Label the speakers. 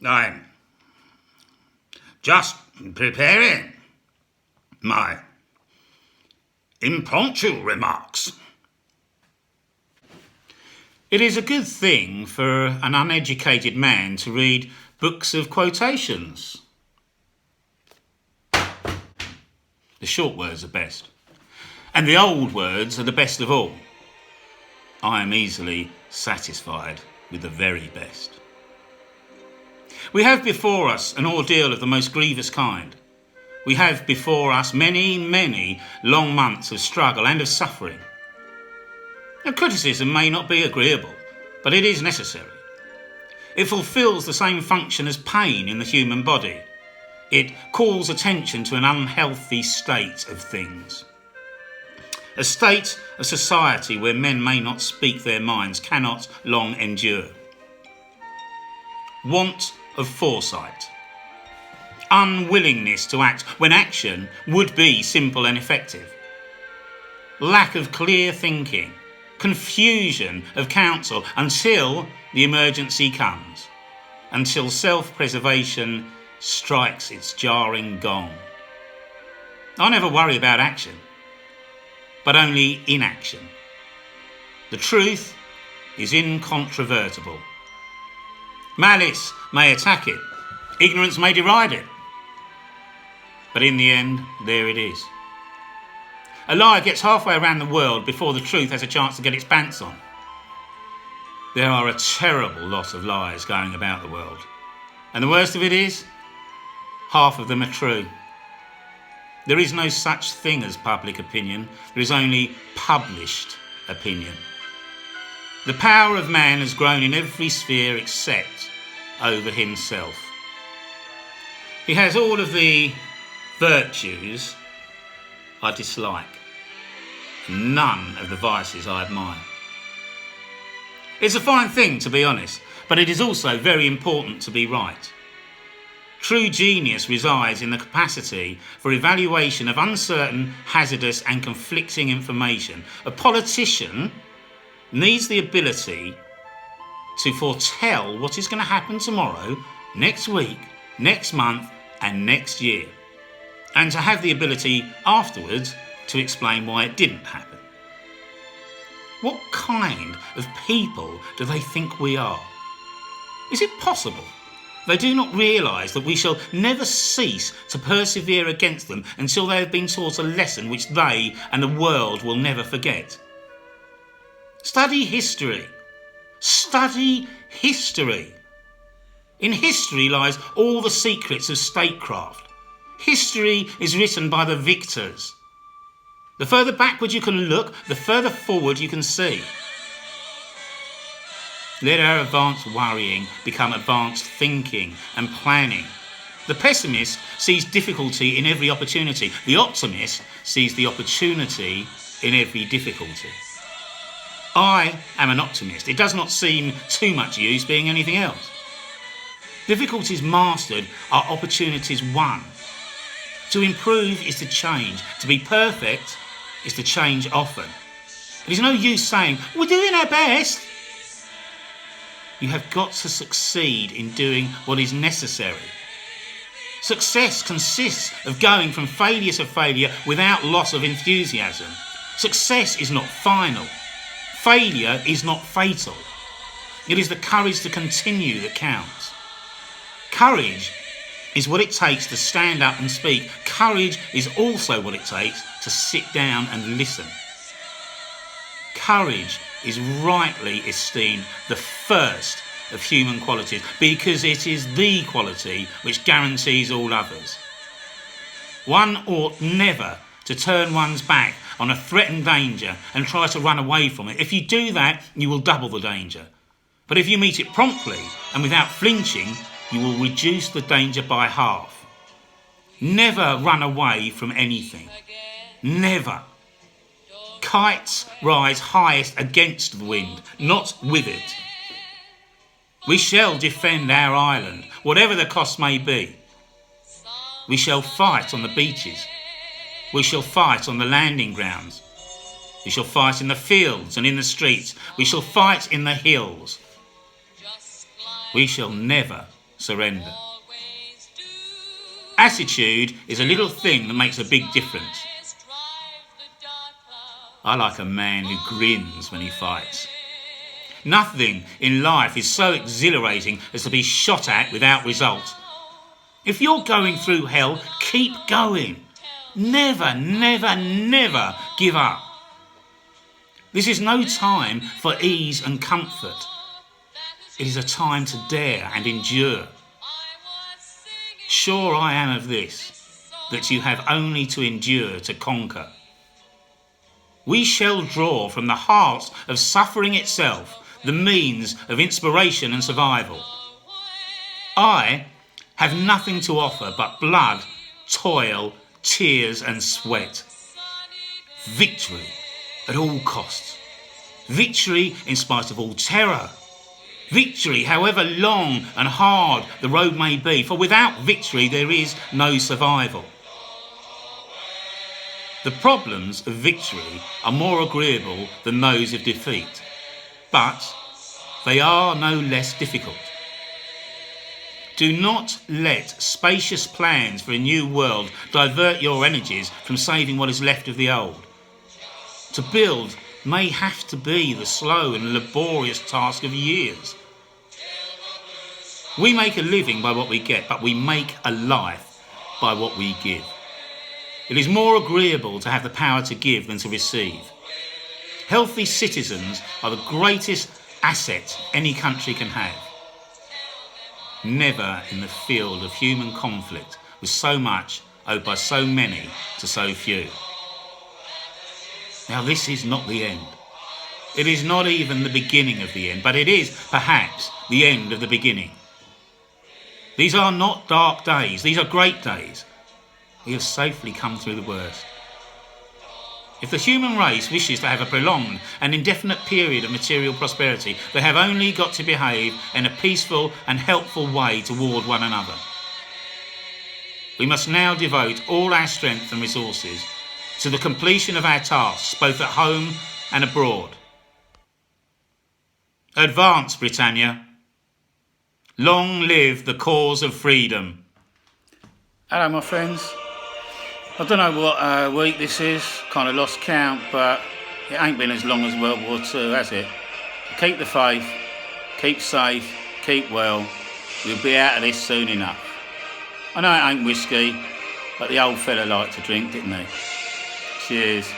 Speaker 1: I'm just preparing my impromptu remarks. It is a good thing for an uneducated man to read books of quotations. The short words are best, and the old words are the best of all. I am easily satisfied with the very best. We have before us an ordeal of the most grievous kind. We have before us many, many long months of struggle and of suffering. Now, criticism may not be agreeable, but it is necessary. It fulfills the same function as pain in the human body. It calls attention to an unhealthy state of things. A state of society where men may not speak their minds cannot long endure. Want of foresight. Unwillingness to act when action would be simple and effective. Lack of clear thinking. Confusion of counsel until the emergency comes. Until self-preservation strikes its jarring gong. I never worry about action, but only inaction. The truth is incontrovertible. Malice may attack it, ignorance may deride it, but in the end, there it is. A lie gets halfway around the world before the truth has a chance to get its pants on. There are a terrible lot of lies going about the world, and the worst of it is, half of them are true. There is no such thing as public opinion. There is only published opinion. The power of man has grown in every sphere except over himself. He has all of the virtues I dislike, and none of the vices I admire. It's a fine thing to be honest, but it is also very important to be right. True genius resides in the capacity for evaluation of uncertain, hazardous and conflicting information. A politician needs the ability to foretell what is going to happen tomorrow, next week, next month and next year, and to have the ability afterwards to explain why it didn't happen. What kind of people do they think we are? Is it possible they do not realise that we shall never cease to persevere against them until they have been taught a lesson which they and the world will never forget? Study history. Study history. In history lies all the secrets of statecraft. History is written by the victors. The further backward you can look, the further forward you can see. Let our advanced worrying become advanced thinking and planning. The pessimist sees difficulty in every opportunity. The optimist sees the opportunity in every difficulty. I am an optimist. It does not seem too much use being anything else. Difficulties mastered are opportunities won. To improve is to change. To be perfect is to change often. It is no use saying, we're doing our best. You have got to succeed in doing what is necessary. Success consists of going from failure to failure without loss of enthusiasm. Success is not final. Failure is not fatal. It is the courage to continue that counts. Courage is what it takes to stand up and speak. Courage is also what it takes to sit down and listen. Courage is rightly esteemed the first of human qualities because it is the quality which guarantees all others. One ought never to turn one's back on a threatened danger and try to run away from it. If you do that, you will double the danger. But if you meet it promptly and without flinching, you will reduce the danger by half. Never run away from anything. Never. Kites rise highest against the wind, not with it. We shall defend our island, whatever the cost may be. We shall fight on the beaches. We shall fight on the landing grounds. We shall fight in the fields and in the streets. We shall fight in the hills. We shall never surrender. Attitude is a little thing that makes a big difference. I like a man who grins when he fights. Nothing in life is so exhilarating as to be shot at without result. If you're going through hell, keep going. Never, never, never give up. This is no time for ease and comfort. It is a time to dare and endure. Sure I am of this, that you have only to endure to conquer. We shall draw from the heart of suffering itself the means of inspiration and survival. I have nothing to offer but blood, toil, tears and sweat. Victory at all costs. Victory in spite of all terror. Victory however long and hard the road may be, for without victory there is no survival. The problems of victory are more agreeable than those of defeat, but they are no less difficult. Do not let spacious plans for a new world divert your energies from saving what is left of the old. To build may have to be the slow and laborious task of years. We make a living by what we get, but we make a life by what we give. It is more agreeable to have the power to give than to receive. Healthy citizens are the greatest asset any country can have. Never in the field of human conflict was so much owed by so many to so few. Now this is not the end. It is not even the beginning of the end, but it is perhaps the end of the beginning. These are not dark days, these are great days. We have safely come through the worst. If the human race wishes to have a prolonged and indefinite period of material prosperity, they have only got to behave in a peaceful and helpful way toward one another. We must now devote all our strength and resources to the completion of our tasks, both at home and abroad. Advance, Britannia. Long live the cause of freedom. Hello, my friends. I don't know what week this is, kind of lost count, but it ain't been as long as World War II, has it? Keep the faith, keep safe, keep well. We'll be out of this soon enough. I know it ain't whiskey, but the old fella liked to drink, didn't he? Cheers.